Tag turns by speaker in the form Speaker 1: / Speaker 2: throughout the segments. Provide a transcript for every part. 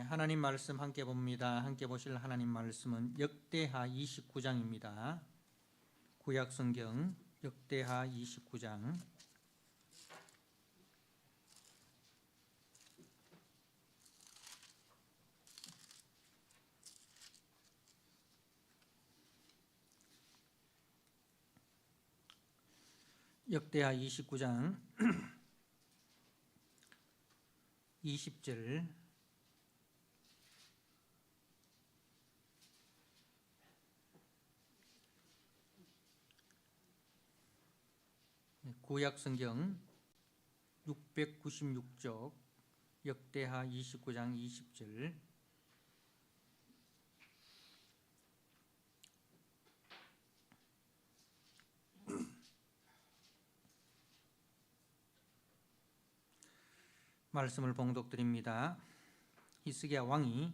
Speaker 1: 하나님 말씀 함께 봅니다. 함께 보실 하나님 말씀은 역대하 29장입니다. 구약 성경 역대하 29장. 역대하 29장 20절 구약 성경 696쪽 역대하 29장 20절. 말씀을 봉독드립니다. 히스기야 왕이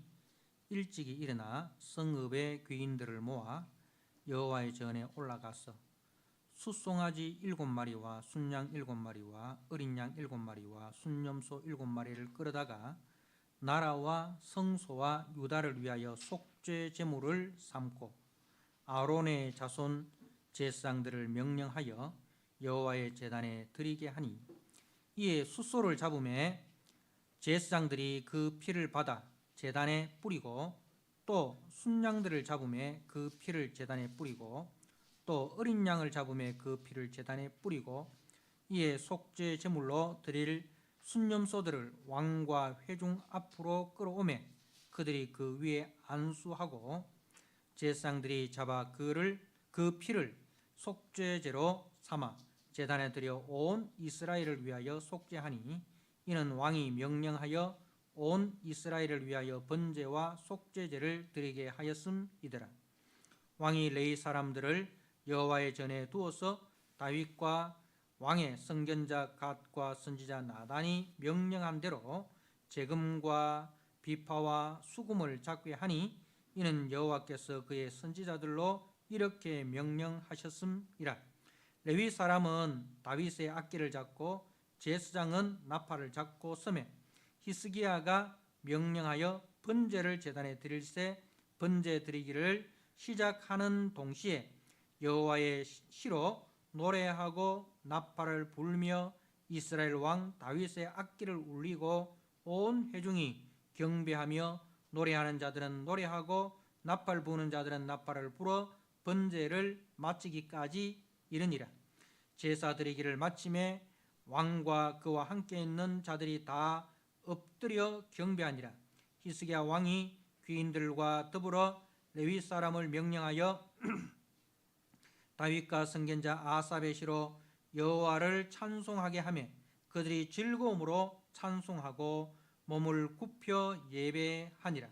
Speaker 1: 일찍이 일어나 성읍의 귀인들을 모아 여호와의 전에 올라가서 숫송아지 7마리와 순양 7마리와 어린 양 7마리와 순염소 7마리를 끌어다가 나라와 성소와 유다를 위하여 속죄 제물을 삼고 아론의 자손 제사장들을 명령하여 여호와의 제단에 드리게 하니, 이에 숫소를 잡음에 제사장들이 그 피를 받아 제단에 뿌리고, 또 순양들을 잡음에 그 피를 제단에 뿌리고, 또 어린 양을 잡음에 그 피를 제단에 뿌리고, 이에 속죄 제물로 드릴 순염소들을 왕과 회중 앞으로 끌어오매 그들이 그 위에 안수하고, 제사장들이 잡아 그 피를 속죄제로 삼아 제단에 드려 온 이스라엘을 위하여 속죄하니, 이는 왕이 명령하여 온 이스라엘을 위하여 번제와 속죄제를 드리게 하였음이더라. 왕이 레위 사람들을 여호와의 전에 두어서 다윗과 왕의 선견자 갓과 선지자 나단이 명령한 대로 재금과 비파와 수금을 잡게 하니, 이는 여호와께서 그의 선지자들로 이렇게 명령하셨음이라. 레위 사람은 다윗의 악기를 잡고 제사장은 나팔을 잡고 서매 히스기야가 명령하여 번제를 제단에 드릴새 번제 드리기를 시작하는 동시에 여호와의 시로 노래하고 나팔을 불며 이스라엘 왕 다윗의 악기를 울리고 온 회중이 경배하며 노래하는 자들은 노래하고 나팔 부는 자들은 나팔을 불어 번제를 마치기까지 이르니라. 제사 드리기를 마침에 왕과 그와 함께 있는 자들이 다 엎드려 경배하니라. 히스기야 왕이 귀인들과 더불어 레위 사람을 명령하여 다윗과 선견자 아삽의 시로 여호와를 찬송하게 하며 그들이 즐거움으로 찬송하고 몸을 굽혀 예배하니라.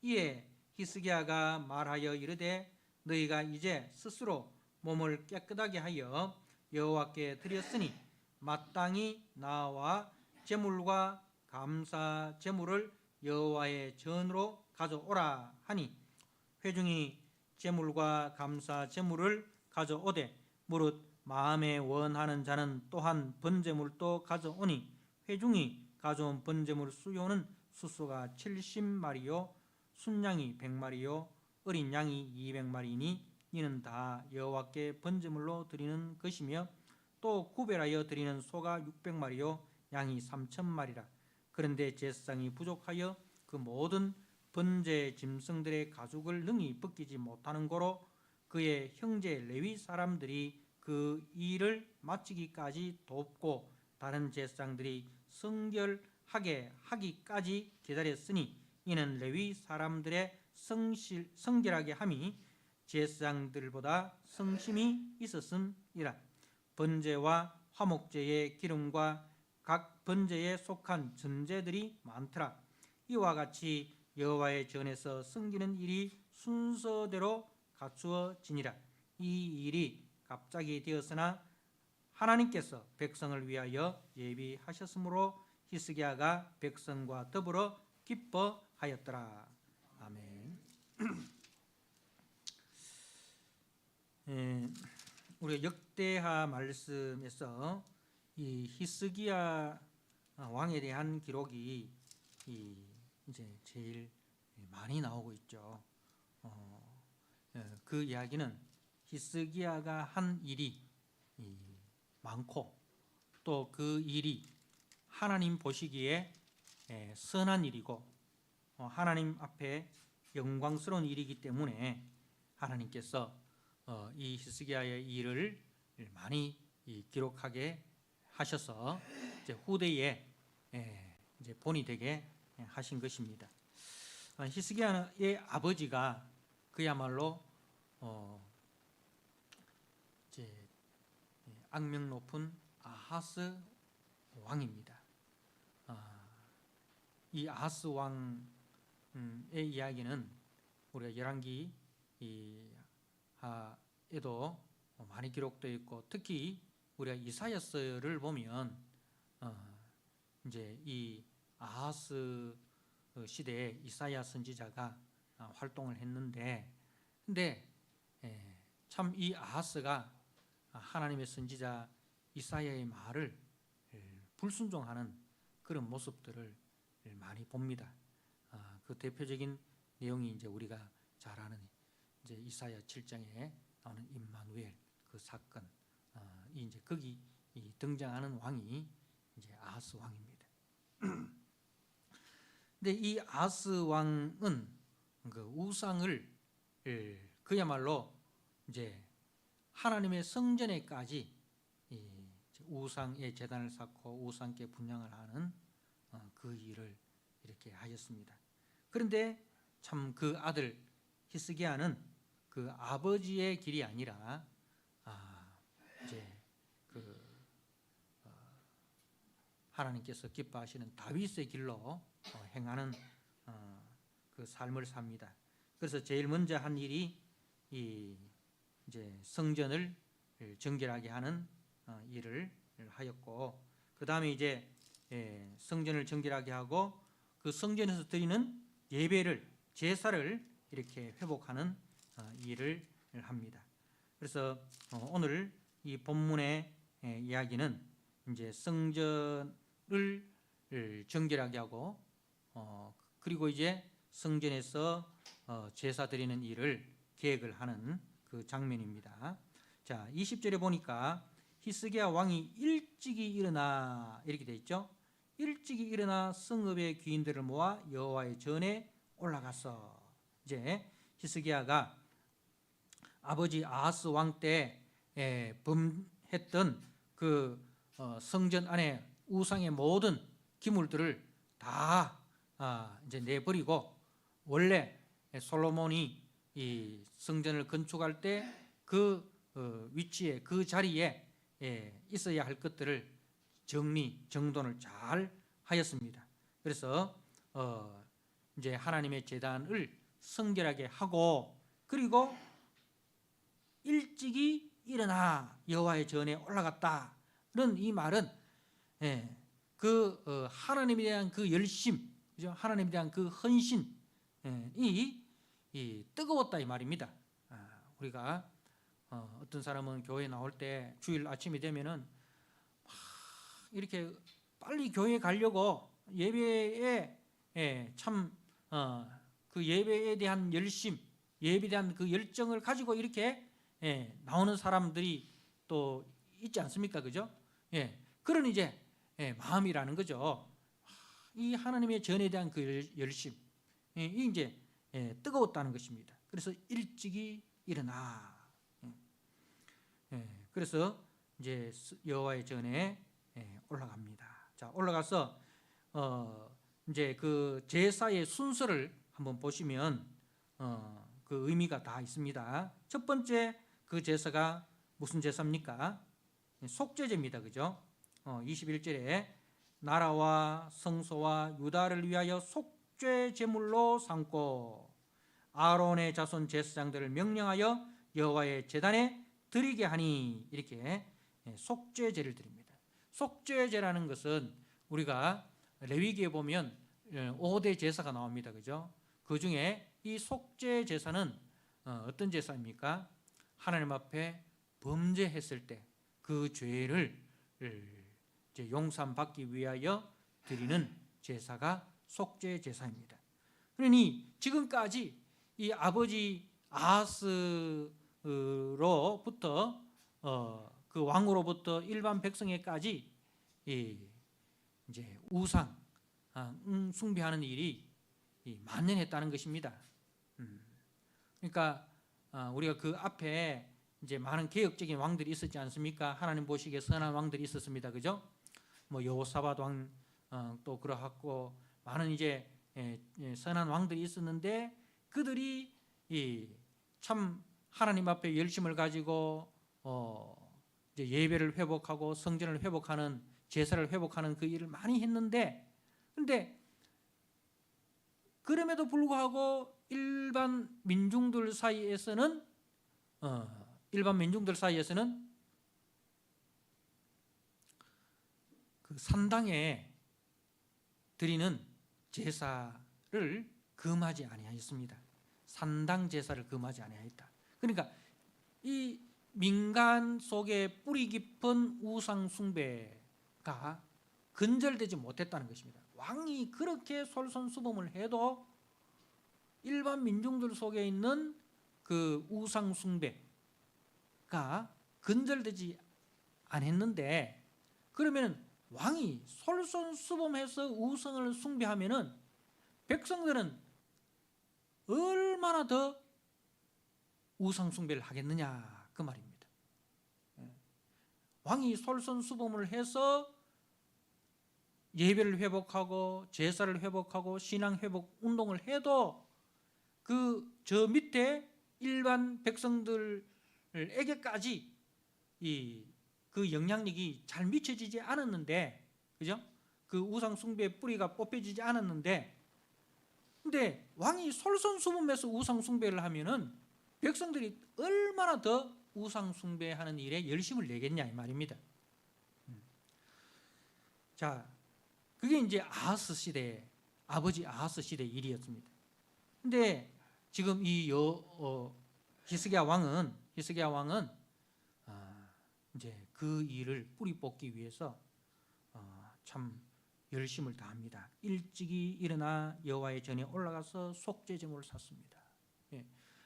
Speaker 1: 이에 히스기야가 말하여 이르되, 너희가 이제 스스로 몸을 깨끗하게 하여 여호와께 드렸으니 마땅히 나와 제물과 감사 제물을 여호와의 전으로 가져오라 하니, 회중이 제물과 감사 제물을 가져오되 무릇 마음에 원하는 자는 또한 번제물도 가져오니, 회중이 가져온 번제물 수요는 숫소가 70마리요 순양이 100마리요 어린 양이 200마리니 이는 다 여호와께 번제물로 드리는 것이며, 또 구별하여 드리는 소가 600마리요 양이 3000마리라. 그런데 제사장이 부족하여 그 모든 번제 짐승들의 가죽을 능히 벗기지 못하는 고로 그의 형제 레위 사람들이 그 일을 마치기까지 돕고 다른 제사장들이 성결하게 하기까지 기다렸으니, 이는 레위 사람들의 성결하게 함이 제사장들보다 성심이 있었음이라. 번제와 화목제의 기름과 각 번제에 속한 전제들이 많더라. 이와 같이 여호와의 전에서 섬기는 일이 순서대로 갖추어지니라. 이 일이 갑자기 되었으나 하나님께서 백성을 위하여 예비하셨으므로 히스기야가 백성과 더불어 기뻐하였더라. 아멘. 우리가 역대하 말씀에서 이 히스기야 왕에 대한 기록이 이제 제일 많이 나오고 있죠. 그 이야기는 히스기야가 한 일이 많고 또 그 일이 하나님 보시기에 선한 일이고 하나님 앞에 영광스러운 일이기 때문에 하나님께서 이 히스기야의 일을 많이 기록하게 하셔서 이제 후대에 이제 본이 되게 하신 것입니다. 히스기야의 아버지가 그야말로 이제 악명 높은 아하스 왕입니다. 이 아하스 왕의 이야기는 우리가 열왕기에도 많이 기록되어 있고 특히 우리가 이사야서를 보면 이제 이 아하스 시대에 이사야 선지자가 활동을 했는데, 근데 참 이 아하스가 하나님의 선지자 이사야의 말을 불순종하는 그런 모습들을 많이 봅니다. 그 대표적인 내용이 이제 우리가 잘 아는 이제 이사야 7장에 나오는 임마누엘 그 사건, 이제 거기 등장하는 왕이 이제 아하스 왕입니다. 근데 이 아하스 왕은 그 우상을 그야말로 이제 하나님의 성전에까지 우상의 제단을 쌓고 우상께 분향을 하는 그 일을 이렇게 하셨습니다. 그런데 참 그 아들 히스기야는 그 아버지의 길이 아니라 이제 그 하나님께서 기뻐하시는 다윗의 길로 행하는 그 삶을 삽니다. 그래서 제일 먼저 한 일이 이제 성전을 정결하게 하는 일을 하였고, 그 다음에 이제 성전을 정결하게 하고 그 성전에서 드리는 예배를 제사를 이렇게 회복하는 일을 합니다. 그래서 오늘 이 본문의 이야기는 이제 성전을 정결하게 하고 그리고 이제 성전에서 제사 드리는 일을 계획을 하는 그 장면입니다. 자, 20절에 보니까 히스기야 왕이 일찍이 일어나 이렇게 돼 있죠. 일찍이 일어나 성읍의 귀인들을 모아 여호와의 전에 올라갔어. 이제 히스기야가 아버지 아하스 왕 때 범했던 그 성전 안에 우상의 모든 기물들을 다 이제 내버리고, 원래 솔로몬이 이 성전을 건축할 때 그 위치에 그 자리에 있어야 할 것들을 정돈을 잘 하였습니다. 그래서 이제 하나님의 제단을 성결하게 하고 그리고 일찍이 일어나 여호와의 전에 올라갔다는 이 말은 그 하나님에 대한 그 열심, 그죠? 하나님에 대한 그 헌신이 뜨거웠다 이 말입니다. 우리가 어떤 사람은 교회 나올 때 주일 아침이 되면은 막 이렇게 빨리 교회 가려고 예배에 참 그 예배에 대한 열심, 예배에 대한 그 열정을 가지고 이렇게 나오는 사람들이 또 있지 않습니까? 그죠? 그런 이제 마음이라는 거죠. 이 하나님의 전에 대한 그 열심, 이 이제 뜨거웠다는 것입니다. 그래서 일찍이 일어나. 그래서 이제 여호와의 전에 올라갑니다. 자, 올라가서 이제 그 제사의 순서를 한번 보시면 그 의미가 다 있습니다. 첫 번째 그 제사가 무슨 제사입니까? 속죄제입니다. 그죠? 21절에 나라와 성소와 유다를 위하여 속죄 제물로 삼고 아론의 자손 제사장들을 명령하여 여호와의 제단에 드리게 하니, 이렇게 속죄제를 드립니다. 속죄제라는 것은 우리가 레위기에 보면 5대 제사가 나옵니다. 그죠? 그 중에 이 속죄 제사는 어떤 제사입니까? 하나님 앞에 범죄했을 때 그 죄를 이제 용서받기 위하여 드리는 제사가 속죄 제사입니다. 그러니 지금까지 이 아버지 아하스로부터 그 왕으로부터 일반 백성에까지 이제 우상 숭배하는 일이 만연했다는 것입니다. 그러니까 우리가 그 앞에 이제 많은 개혁적인 왕들이 있었지 않습니까? 하나님 보시기에 선한 왕들이 있었습니다, 그죠? 뭐 여호사밧 왕 또 그러하고 많은 이제 선한 왕들이 있었는데 그들이 참 하나님 앞에 열심을 가지고 이제 예배를 회복하고 성전을 회복하는 제사를 회복하는 그 일을 많이 했는데, 그런데 그럼에도 불구하고 일반 민중들 사이에서는 그 산당에 드리는 제사를 금하지 아니하였습니다. 산당 제사를 금하지 아니하였다. 그러니까 이 민간 속에 뿌리 깊은 우상 숭배가 근절되지 못했다는 것입니다. 왕이 그렇게 솔선수범을 해도 일반 민중들 속에 있는 그 우상 숭배가 근절되지 않았는데, 그러면 왕이 솔선수범해서 우상을 숭배하면은 백성들은 얼마나 더 우상 숭배를 하겠느냐 그 말입니다. 왕이 솔선수범을 해서 예배를 회복하고 제사를 회복하고 신앙 회복 운동을 해도 그 저 밑에 일반 백성들에게까지 그 영향력이 잘 미쳐지지 않았는데, 그죠? 그 우상 숭배의 뿌리가 뽑혀지지 않았는데, 근데 왕이 솔선수범해서 우상 숭배를 하면은 백성들이 얼마나 더 우상 숭배하는 일에 열심을 내겠냐 이 말입니다. 자, 그게 이제 아하스 시대, 아버지 아하스 시대 일이었습니다. 근데 지금 이 히스기야 왕은 이제 그 일을 뿌리 뽑기 위해서 참 열심을 다합니다. 일찍이 일어나 여호와의 전에 올라가서 속죄제물을 샀습니다.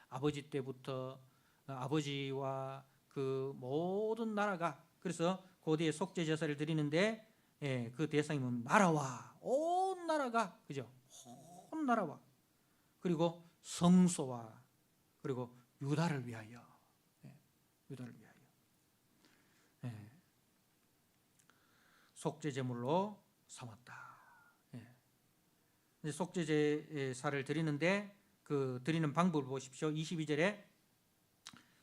Speaker 1: 아버지 때부터 아버지와 그 모든 나라가, 그래서 고대에 속죄 제사를 드리는데 그 대상이 뭡니까? 나라와 온 나라가, 그죠? 온 나라와, 그리고 성소와, 그리고 유다를 위하여, 유다를 위하여 속죄 제물로 삼았다. 속죄 제사를 드리는데 그 드리는 방법을 보십시오. 22절에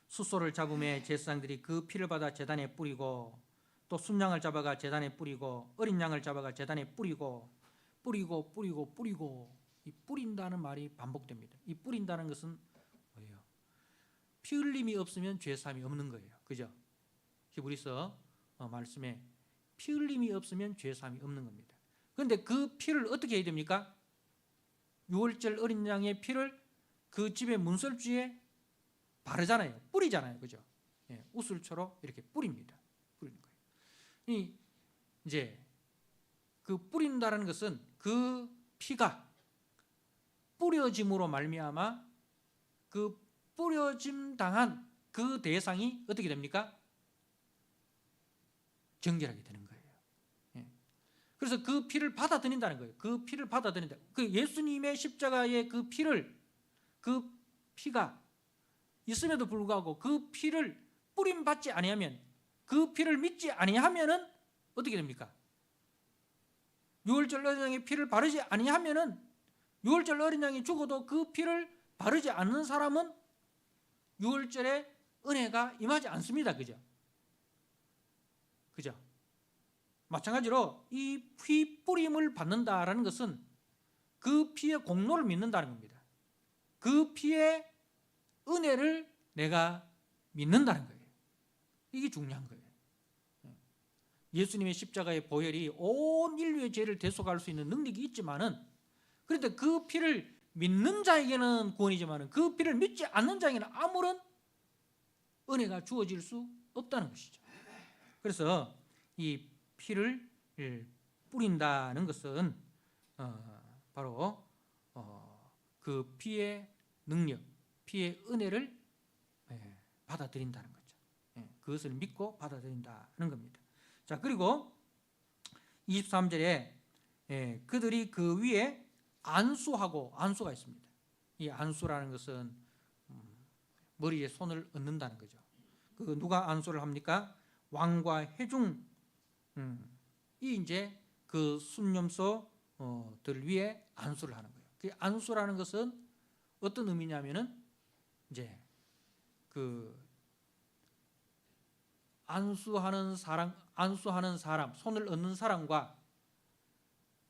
Speaker 1: 숫소를 잡음에 제사장들이 그 피를 받아 제단에 뿌리고, 또 순양을 잡아가 제단에 뿌리고, 어린 양을 잡아가 제단에 뿌리고, 이 뿌린다는 말이 반복됩니다. 이 뿌린다는 것은 뭐예요? 피 흘림이 없으면 죄사함이 없는 거예요, 그죠? 히브리서 말씀에 피 흘림이 없으면 죄사함이 없는 겁니다. 그런데 그 피를 어떻게 해야 됩니까? 유월절 어린 양의 피를 그 집의 문설주에 바르잖아요, 뿌리잖아요, 그죠? 우슬초로 이렇게 뿌립니다. 뿌리는 거예요. 이제 그 뿌린다는 것은 그 피가 뿌려짐으로 말미암아 그 뿌려짐 당한 그 대상이 어떻게 됩니까? 정결하게 되는 거예요. 그래서 그 피를 받아들인다는 거예요. 그 피를 받아들인다. 그 예수님의 십자가의 그 피가 있음에도 불구하고 그 피를 뿌림받지 아니하면, 그 피를 믿지 아니하면은 어떻게 됩니까? 유월절 어린 양의 피를 바르지 아니하면은, 유월절 어린 양이 죽어도 그 피를 바르지 않는 사람은 유월절에 은혜가 임하지 않습니다. 그죠? 그죠? 마찬가지로 이 피 뿌림을 받는다라는 것은 그 피의 공로를 믿는다는 겁니다. 그 피의 은혜를 내가 믿는다는 거예요. 이게 중요한 거예요. 예수님의 십자가의 보혈이 온 인류의 죄를 대속할 수 있는 능력이 있지만은, 그런데 그 피를 믿는 자에게는 구원이지만은 그 피를 믿지 않는 자에게는 아무런 은혜가 주어질 수 없다는 것이죠. 그래서 이 피를 뿌린다는 것은 바로 그 피의 능력, 피의 은혜를 받아들인다는 거죠. 그것을 믿고 받아들인다는 겁니다. 자, 그리고 23절에 그들이 그 위에 안수하고, 안수가 있습니다. 이 안수라는 것은 머리에 손을 얹는다는 거죠. 그 누가 안수를 합니까? 왕과 회중, 이 이제 그 순념소들 위에 안수를 하는 거예요. 그 안수라는 것은 어떤 의미냐면은 이제 그 안수하는 사람, 손을 얹는 사람과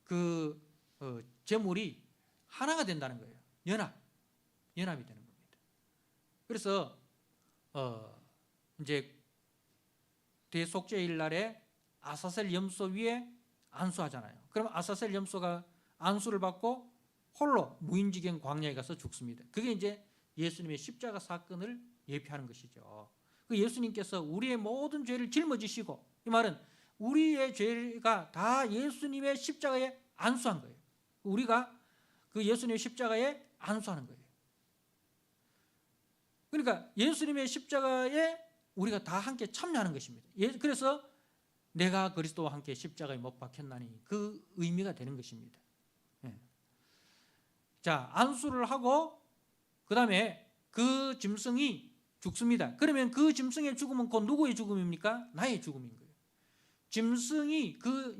Speaker 1: 그 제물이 하나가 된다는 거예요. 연합이 되는 겁니다. 그래서 이제 대속죄일 날에 아사셀 염소 위에 안수하잖아요. 그럼 아사셀 염소가 안수를 받고 홀로 무인지경 광야에 가서 죽습니다. 그게 이제 예수님의 십자가 사건을 예표하는 것이죠. 그 예수님께서 우리의 모든 죄를 짊어지시고, 이 말은 우리의 죄가 다 예수님의 십자가에 안수한 거예요. 우리가 그 예수님의 십자가에 안수하는 거예요. 그러니까 예수님의 십자가에 우리가 다 함께 참여하는 것입니다. 그래서 내가 그리스도와 함께 십자가에 못 박혔나니 그 의미가 되는 것입니다. 자, 안수를 하고 그 다음에 그 짐승이 죽습니다. 그러면 그 짐승의 죽음은 곧 누구의 죽음입니까? 나의 죽음인 거예요. 짐승이 그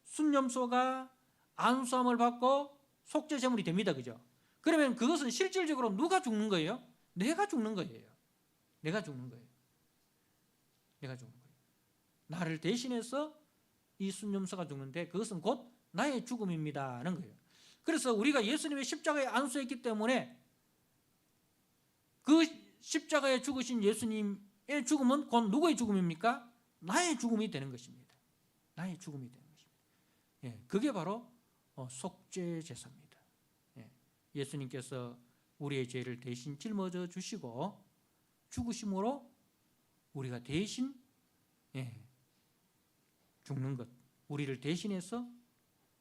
Speaker 1: 순념소가 안수함을 받고 속죄 제물이 됩니다. 그죠? 그러면 그것은 실질적으로 누가 죽는 거예요? 내가 죽는 거예요. 내가 죽는 거예요. 내가 죽는 거예요. 나를 대신해서 이 순념소가 죽는데 그것은 곧 나의 죽음입니다는 거예요. 그래서 우리가 예수님의 십자가에 안수했기 때문에 그 십자가에 죽으신 예수님의 죽음은 곧 누구의 죽음입니까? 나의 죽음이 되는 것입니다. 나의 죽음이 되는 것입니다. 그게 바로 속죄 제사입니다. 예수님께서 우리의 죄를 대신 짊어져 주시고 죽으심으로 우리가 대신 죽는 것, 우리를 대신해서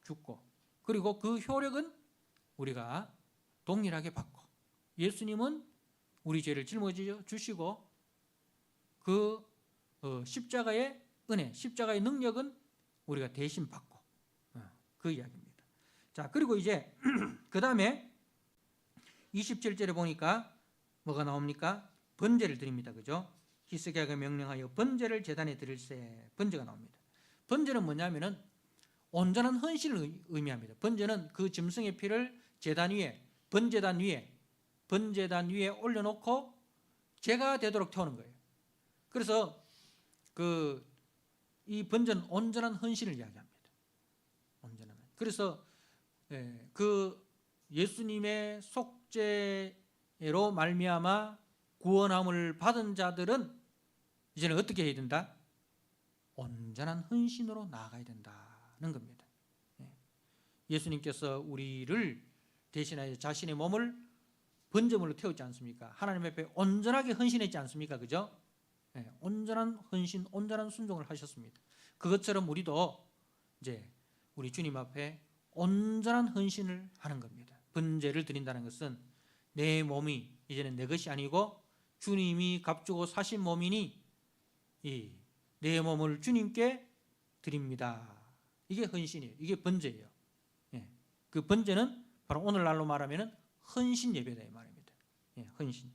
Speaker 1: 죽고, 그리고 그 효력은 우리가 동일하게 받고, 예수님은 우리 죄를 짊어져 주시고 그 십자가의 은혜, 십자가의 능력은 우리가 대신 받고, 그 이야기입니다. 자, 그리고 이제 그 다음에 27절에 보니까 뭐가 나옵니까? 번제를 드립니다. 그죠? 히스기야가 명령하여 번제를 제단에 드릴세, 번제가 나옵니다. 번제는 뭐냐면은 온전한 헌신을 의미합니다. 번제는 그 짐승의 피를 제단 위에, 번제단 위에 올려놓고 제가 되도록 태우는 거예요. 그래서 이 번제는 온전한 헌신을 이야기합니다. 온전한. 그래서 그 예수님의 속죄로 말미암아 구원함을 받은 자들은 이제는 어떻게 해야 된다? 온전한 헌신으로 나아가야 된다는 겁니다. 예수님께서 우리를 대신하여 자신의 몸을 번제물로 태웠지 않습니까? 하나님 앞에 온전하게 헌신했지 않습니까? 그죠? 온전한 헌신, 온전한 순종을 하셨습니다. 그것처럼 우리도 이제 우리 주님 앞에 온전한 헌신을 하는 겁니다. 번제를 드린다는 것은 내 몸이 이제는 내 것이 아니고 주님이 값주고 사신 몸이니 내 몸을 주님께 드립니다. 이게 헌신이에요. 이게 번제예요. 그 번제는 바로 오늘날로 말하면 헌신 예배다 이 말입니다. 헌신.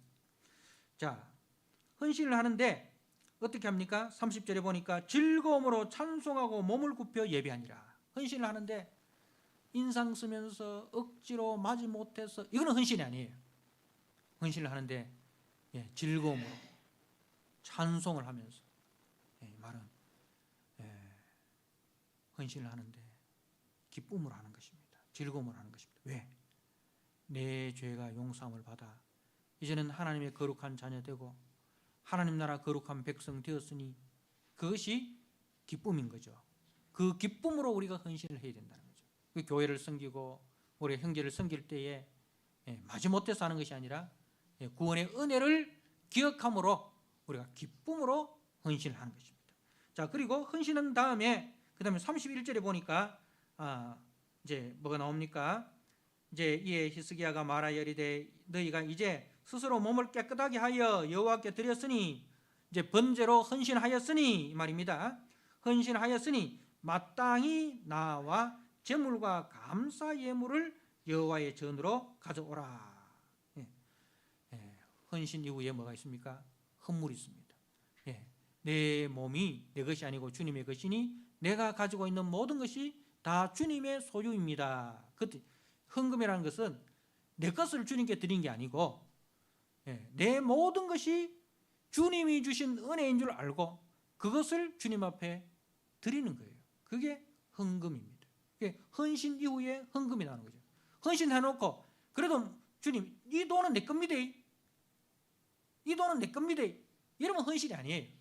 Speaker 1: 자, 헌신을 하는데 어떻게 합니까? 30절에 보니까 즐거움으로 찬송하고 몸을 굽혀 예배하니라. 헌신을 하는데 인상 쓰면서 억지로 마지 못해서, 이거는 헌신이 아니에요. 헌신을 하는데 즐거움으로 찬송을 하면서, 말은 헌신을 하는데 기쁨으로 하는 것입니다. 즐거움으로 하는 것입니다. 왜? 내 죄가 용서함을 받아 이제는 하나님의 거룩한 자녀 되고 하나님 나라 거룩한 백성 되었으니 그것이 기쁨인 거죠. 그 기쁨으로 우리가 헌신을 해야 된다는 거죠. 그 교회를 섬기고 우리 형제를 섬길 때에 마지못해서 하는 것이 아니라 구원의 은혜를 기억함으로 우리가 기쁨으로 헌신을 하는 것입니다. 자, 그리고 헌신한 다음에 그 다음에 31절에 보니까 이제 뭐가 나옵니까? 이제 이에 히스기야가 말하여리되 너희가 이제 스스로 몸을 깨끗하게 하여 여호와께 드렸으니 이제 번제로 헌신하였으니 이 말입니다. 헌신하였으니 마땅히 나와 제물과 감사 예물을 여호와의 전으로 가져오라. 헌신 이후에 뭐가 있습니까? 헌물이 있습니다. 내 몸이 내 것이 아니고 주님의 것이니 내가 가지고 있는 모든 것이 다 주님의 소유입니다. 헌금이라는 것은 내 것을 주님께 드린 게 아니고 내 모든 것이 주님이 주신 은혜인 줄 알고 그것을 주님 앞에 드리는 거예요. 그게 헌금입니다. 헌신 이후에 헌금이 나오는 거죠. 헌신해놓고 그래도 주님 이 돈은 내 겁니다. 이 돈은 내 겁니다. 이러면 헌신이 아니에요.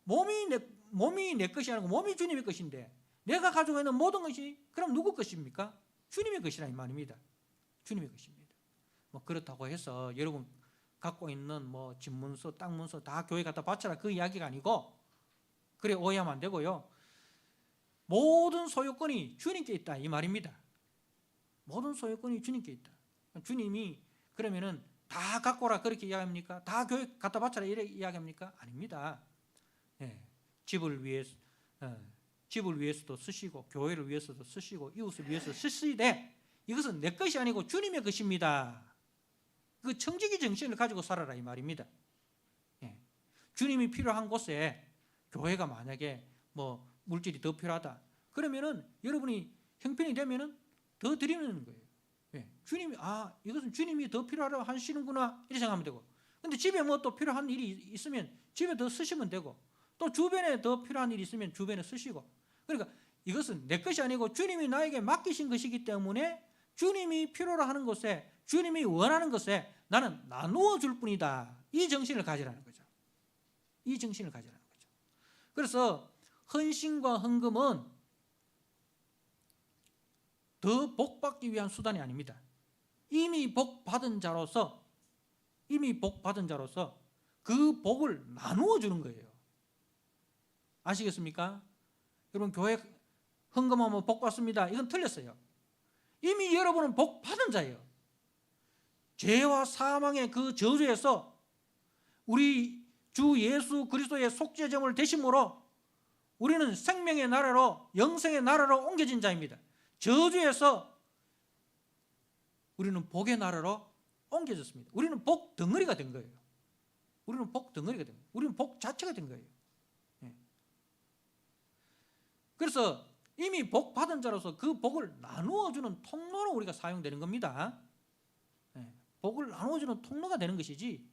Speaker 1: 몸이 내 것이 아니고 몸이 주님의 것인데 내가 가지고 있는 모든 것이 그럼 누구 것입니까? 주님의 것이라 이 말입니다. 주님의 것입니다. 뭐 그렇다고 해서 여러분 갖고 있는 뭐 집문서, 땅 문서 다 교회 갖다 바쳐라 그 이야기가 아니고 그래 오해하면 안 되고요. 모든 소유권이 주님께 있다 이 말입니다. 모든 소유권이 주님께 있다. 주님이 그러면은 다 갖고 오라 그렇게 이야기합니까? 다 교회 갖다 바쳐라 이렇게 이야기합니까? 아닙니다. 집을 위해서도 쓰시고 교회를 위해서도 쓰시고 이웃을 위해서 쓰시되 이것은 내 것이 아니고 주님의 것입니다. 그 청지기 정신을 가지고 살아라 이 말입니다. 주님이 필요한 곳에 교회가 만약에 뭐 물질이 더 필요하다 그러면은 여러분이 형편이 되면은 더 드리는 거예요. 주님이 이것은 주님이 더 필요하다고 하시는구나 이렇게 생각하면 되고 근데 집에 뭐 또 필요한 일이 있으면 집에 더 쓰시면 되고 또 주변에 더 필요한 일이 있으면 주변에 쓰시고 그러니까 이것은 내 것이 아니고 주님이 나에게 맡기신 것이기 때문에 주님이 필요로 하는 곳에 주님이 원하는 것에 나는 나누어 줄 뿐이다. 이 정신을 가지라는 거죠. 이 정신을 가지라는 거죠. 그래서 헌신과 헌금은 더 복받기 위한 수단이 아닙니다. 이미 복받은 자로서 그 복을 나누어 주는 거예요. 아시겠습니까? 여러분 교회 헌금하면 복 받습니다. 이건 틀렸어요. 이미 여러분은 복 받은 자예요. 죄와 사망의 그 저주에서 우리 주 예수 그리스도의 속죄제물 되심으로 우리는 생명의 나라로 영생의 나라로 옮겨진 자입니다. 저주에서 우리는 복의 나라로 옮겨졌습니다. 우리는 복 덩어리가 된 거예요. 우리는 복 자체가 된 거예요. 그래서 이미 복 받은 자로서 그 복을 나누어 주는 통로로 우리가 사용되는 겁니다. 복을 나누어 주는 통로가 되는 것이지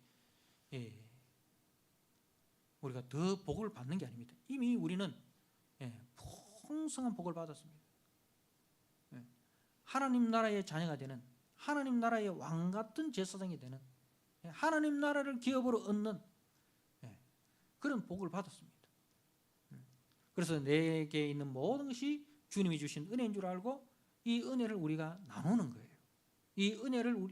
Speaker 1: 우리가 더 복을 받는 게 아닙니다. 이미 우리는 풍성한 복을 받았습니다. 하나님 나라의 자녀가 되는 하나님 나라의 왕 같은 제사장이 되는 하나님 나라를 기업으로 얻는 그런 복을 받았습니다. 그래서 내게 있는 모든 것이 주님이 주신 은혜인 줄 알고 이 은혜를 우리가 나누는 거예요. 이 은혜를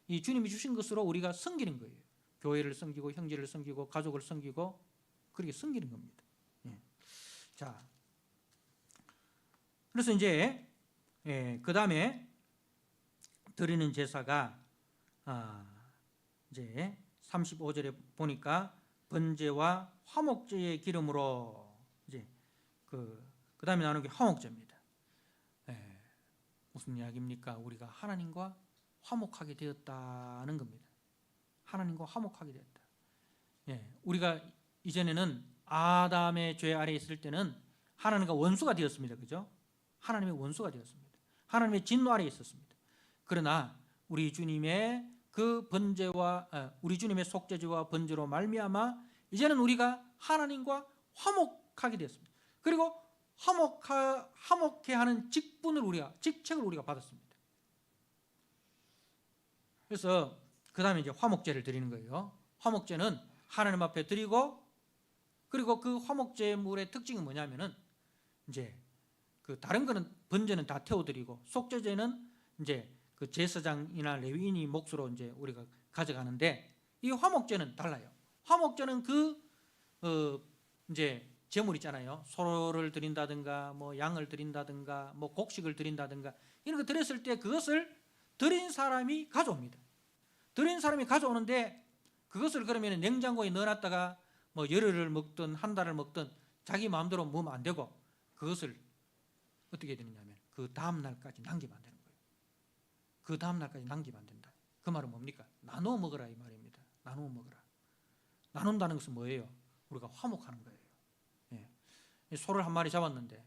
Speaker 1: 이 주님이 주신 것으로 우리가 섬기는 거예요. 교회를 섬기고 형제를 섬기고 가족을 섬기고 그렇게 섬기는 겁니다. 자, 그래서 이제 그 다음에 드리는 제사가 이제 35절에 보니까 번제와 화목제의 기름으로 이제 그 다음에 나오는 게 화목제입니다. 무슨 이야기입니까? 우리가 하나님과 화목하게 되었다는 겁니다. 하나님과 화목하게 되었다. 우리가 이전에는 아담의 죄 아래 있을 때는 하나님과 원수가 되었습니다. 그죠? 하나님의 원수가 되었습니다. 하나님의 진노 아래 있었습니다. 그러나 우리 주님의 그 번제와 우리 주님의 속죄제와 번제로 말미암아 이제는 우리가 하나님과 화목하게 되었습니다. 그리고 화목해 하는 직책을 우리가 받았습니다. 그래서 그 다음에 이제 화목제를 드리는 거예요. 화목제는 하나님 앞에 드리고 그리고 그 화목제물의 특징이 뭐냐면은 이제 그 다른 거는 번제는 다 태워드리고 속죄제는 이제 그 제사장이나 레위인이 몫으로 이제 우리가 가져가는데 이 화목제는 달라요. 화목제는 이제 제물 있잖아요. 소를 드린다든가 뭐 양을 드린다든가 뭐 곡식을 드린다든가 이런 거 드렸을 때 그것을 드린 사람이 가져옵니다. 드린 사람이 가져오는데 그것을 그러면 냉장고에 넣어놨다가 뭐 열흘을 먹든 한 달을 먹든 자기 마음대로 먹으면 안 되고 그것을 어떻게 되느냐면 그 다음 날까지 남기면 안 되는 거예요. 그 다음 날까지 남기면 안 된다. 그 말은 뭡니까? 나눠 먹으라 이 말입니다. 나눠 먹으라. 나눈다는 것은 뭐예요? 우리가 화목하는 거예요. 예. 소를 한 마리 잡았는데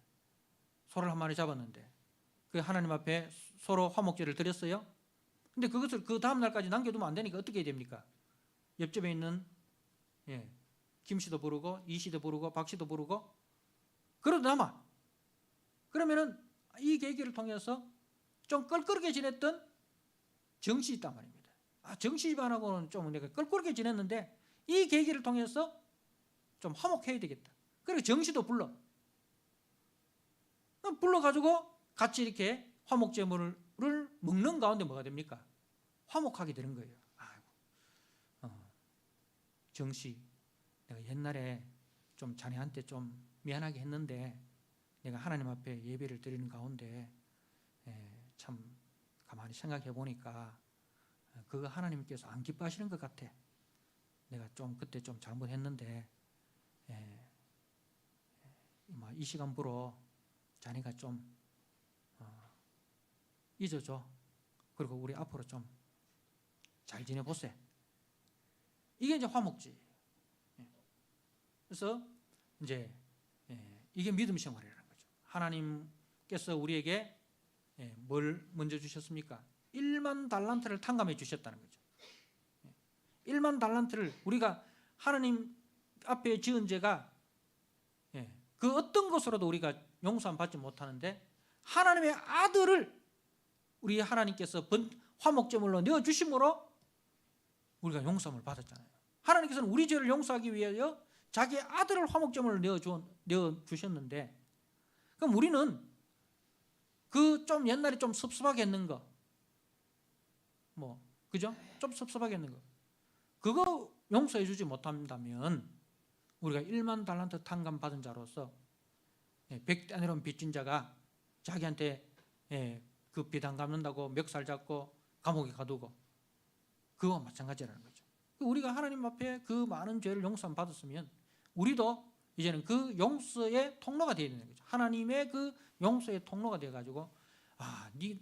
Speaker 1: 그 하나님 앞에 서로 화목제를 드렸어요. 근데 그것을 그 다음 날까지 남겨두면 안 되니까 어떻게 해야 됩니까? 옆집에 있는 김 씨도 부르고 이 씨도 부르고 박 씨도 부르고 그래도 남아. 그러면은 이 계기를 통해서 좀 껄끄럽게 지냈던 정씨 있단 말입니다. 정씨 집안하고는 좀 내가 껄끄럽게 지냈는데 이 계기를 통해서 좀 화목해야 되겠다. 그리고 정씨도 불러가지고 같이 이렇게 화목제물을 먹는 가운데 뭐가 됩니까? 화목하게 되는 거예요. 정씨, 내가 옛날에 좀 자네한테 좀 미안하게 했는데 내가 하나님 앞에 예배를 드리는 가운데 참 가만히 생각해 보니까 그거 하나님께서 안 기뻐하시는 것 같아. 내가 좀 그때 좀 잘못했는데 이 시간부로 자네가 좀 잊어줘. 그리고 우리 앞으로 좀 잘 지내보세. 이게 이제 화목지. 그래서 이제 이게 믿음 생활이라는 거죠. 하나님께서 우리에게 뭘 먼저 주셨습니까? 1만 달란트를 탕감해 주셨다는 거죠. 1만 달란트를 우리가 하나님 앞에 지은 죄가 그 어떤 것으로도 우리가 용서함 받지 못하는데 하나님의 아들을 우리 하나님께서 화목제물로 내어주심으로 우리가 용서함을 받았잖아요. 하나님께서는 우리 죄를 용서하기 위하여 자기 아들을 화목제물로 내어주셨는데 그럼 우리는 그 좀 옛날에 좀 섭섭하게 했는 거 그죠? 좀 섭섭하게 했는 거 그거 용서해 주지 못한다면 우리가 1만 달란트 탕감 받은 자로서 100대 내려온 빚진 자가 자기한테 그 빚 안 갚는다고 멱살 잡고 감옥에 가두고 그거와 마찬가지라는 거죠. 우리가 하나님 앞에 그 많은 죄를 용서함 받았으면 우리도 이제는 그 용서의 통로가 되어야 되는 거죠. 하나님의 그 용서의 통로가 되어가지고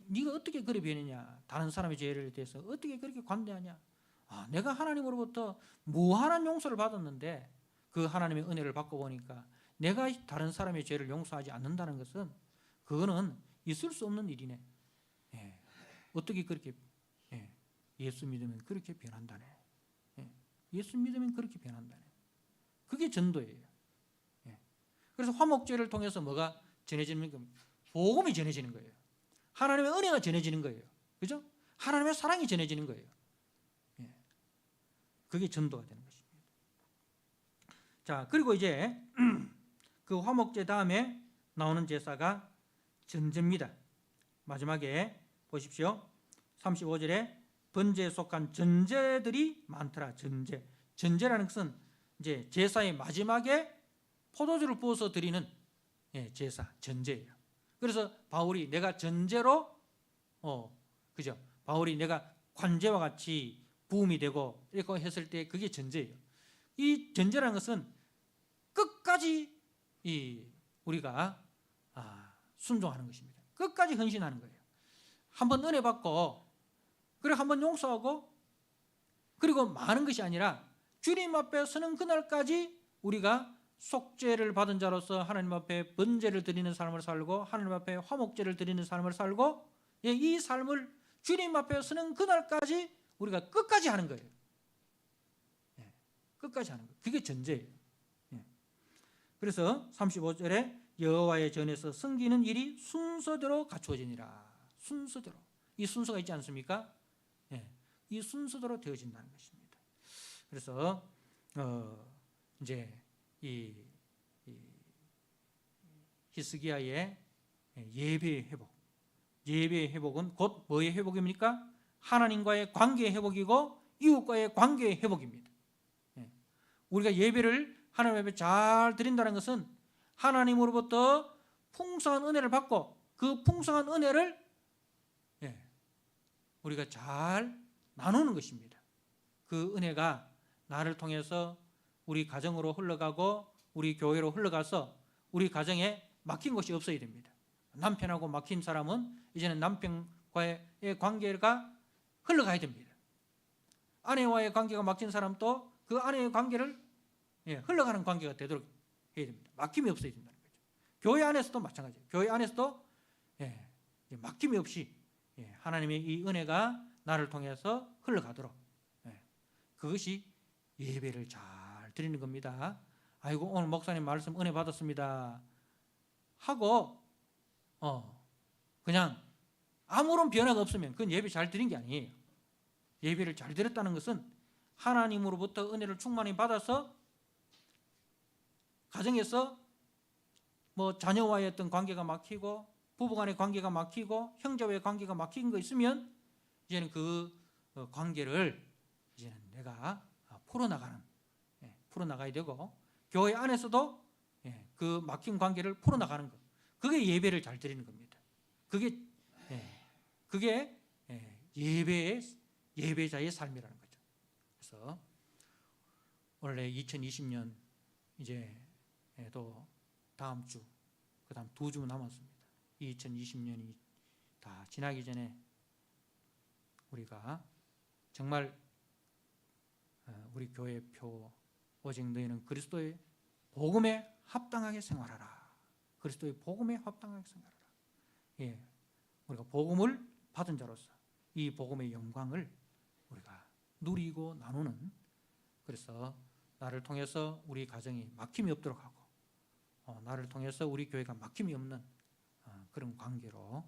Speaker 1: 네가 어떻게 그래 변했냐, 다른 사람의 죄를 대해서 어떻게 그렇게 관대하냐, 내가 하나님으로부터 무한한 용서를 받았는데 그 하나님의 은혜를 받고 보니까 내가 다른 사람의 죄를 용서하지 않는다는 것은 그거는 있을 수 없는 일이네. 어떻게 그렇게 예수 믿으면 그렇게 변한다네. 예수 믿으면 그렇게 변한다네. 그게 전도예요. 그래서 화목제를 통해서 뭐가 전해지는 겁니까? 복음이 전해지는 거예요. 하나님의 은혜가 전해지는 거예요. 그죠? 하나님의 사랑이 전해지는 거예요. 그게 전도가 되는 것입니다. 자, 그리고 이제 그 화목제 다음에 나오는 제사가 전제입니다. 마지막에 보십시오. 35절에 번제에 속한 전제들이 많더라. 전제라는 것은 이제 제사의 마지막에 포도주를 부어서 드리는 제사, 전제예요. 그래서 바울이 내가 전제로 그죠? 바울이 내가 관제와 같이 부음이 되고 이렇게 했을 때 그게 전제예요. 이 전제라는 것은 끝까지 우리가 순종하는 것입니다. 끝까지 헌신하는 거예요. 한번 은혜 받고 그리고 한번 용서하고 그리고 많은 것이 아니라 주님 앞에 서는 그날까지 우리가 속죄를 받은 자로서 하나님 앞에 번제를 드리는 삶을 살고 하나님 앞에 화목제를 드리는 삶을 살고 이 삶을 주님 앞에 서는 그날까지 우리가 끝까지 하는 거예요. 끝까지 하는 거예요. 그게 전제예요. 그래서 35절에 여호와의 전에서 섬기는 일이 순서대로 갖추어지니라. 순서대로. 이 순서가 있지 않습니까? 이 순서대로 되어진다는 것입니다. 그래서 이제 이 히스기야의 예배의 회복. 예배의 회복은 곧 뭐의 회복입니까? 하나님과의 관계의 회복이고 이웃과의 관계의 회복입니다. 우리가 예배를 하나님 앞에 잘 드린다는 것은 하나님으로부터 풍성한 은혜를 받고 그 풍성한 은혜를 우리가 잘 나누는 것입니다. 그 은혜가 나를 통해서 우리 가정으로 흘러가고 우리 교회로 흘러가서 우리 가정에 막힌 것이 없어야 됩니다. 남편하고 막힌 사람은 이제는 남편과의 관계가 흘러가야 됩니다. 아내와의 관계가 막힌 사람도 그 아내의 관계를 흘러가는 관계가 되도록 해야 됩니다. 막힘이 없어야 된다는 거죠. 교회 안에서도 마찬가지예요. 교회 안에서도 막힘이 없이 하나님의 이 은혜가 나를 통해서 흘러가도록 그것이 예배를 잘 드리는 겁니다. 아이고 오늘 목사님 말씀 은혜 받았습니다 하고 그냥 아무런 변화가 없으면 그건 예배 잘 드린 게 아니에요. 예배를 잘 드렸다는 것은 하나님으로부터 은혜를 충만히 받아서 가정에서 뭐 자녀와의 어떤 관계가 막히고 부부간의 관계가 막히고 형제와의 관계가 막힌 거 있으면 이제는 그 관계를 이제는 내가 풀어나가야 되고 교회 안에서도 그 막힌 관계를 풀어나가는 것, 그게 예배를 잘 드리는 겁니다. 그게 예배자의 삶이라는 거죠. 그래서 원래 2020년 이제 또 다음 주, 그 다음 2주 남았습니다. 2020년이 다 지나기 전에 우리가 정말 우리 교회 표 오직 너희는 그리스도의 복음에 합당하게 생활하라. 그리스도의 복음에 합당하게 생활하라. 우리가 복음을 받은 자로서 이 복음의 영광을 우리가 누리고 나누는, 그래서 나를 통해서 우리 가정이 막힘이 없도록 하고 나를 통해서 우리 교회가 막힘이 없는 그런 관계로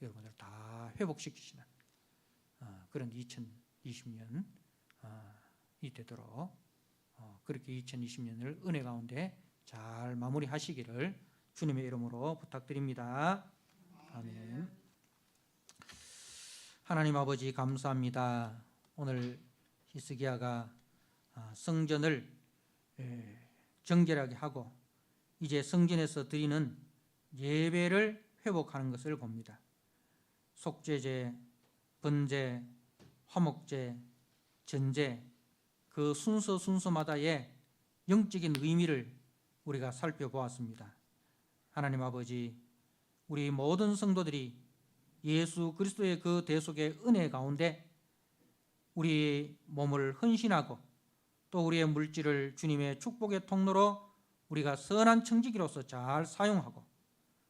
Speaker 1: 여러분들 다 회복시키시는 그런 2020년 이 되도록 그렇게 2020년을 은혜 가운데 잘 마무리하시기를 주님의 이름으로 부탁드립니다. 아멘. 하나님 아버지 감사합니다. 오늘 히스기야가 성전을 정결하게 하고 이제 성전에서 드리는 예배를 회복하는 것을 봅니다. 속죄제, 번제, 화목제, 전제, 그 순서마다의 영적인 의미를 우리가 살펴보았습니다. 하나님 아버지, 우리 모든 성도들이 예수 그리스도의 그 대속의 은혜 가운데 우리 몸을 헌신하고 또 우리의 물질을 주님의 축복의 통로로 우리가 선한 청지기로서 잘 사용하고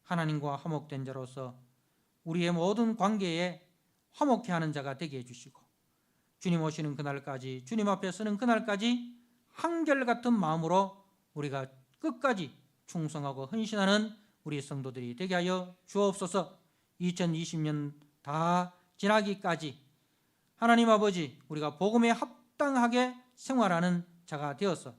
Speaker 1: 하나님과 화목된 자로서 우리의 모든 관계에 화목해 하는 자가 되게 해주시고 주님 오시는 그날까지, 주님 앞에 서는 그날까지 한결같은 마음으로 우리가 끝까지 충성하고 헌신하는 우리 성도들이 되게 하여 주옵소서. 2020년 다 지나기까지 하나님 아버지, 우리가 복음에 합당하게 생활하는 자가 되어서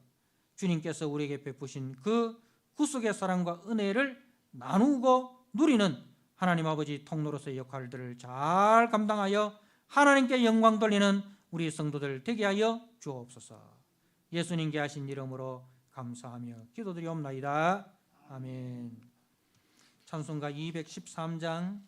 Speaker 1: 주님께서 우리에게 베푸신 그 구속의 사랑과 은혜를 나누고 누리는 하나님 아버지 통로로서의 역할들을 잘 감당하여 하나님께 영광 돌리는 우리 성도들 되게 하여 주옵소서. 예수님께 하신 이름으로 감사하며 기도드리옵나이다. 아멘. 찬송가 213장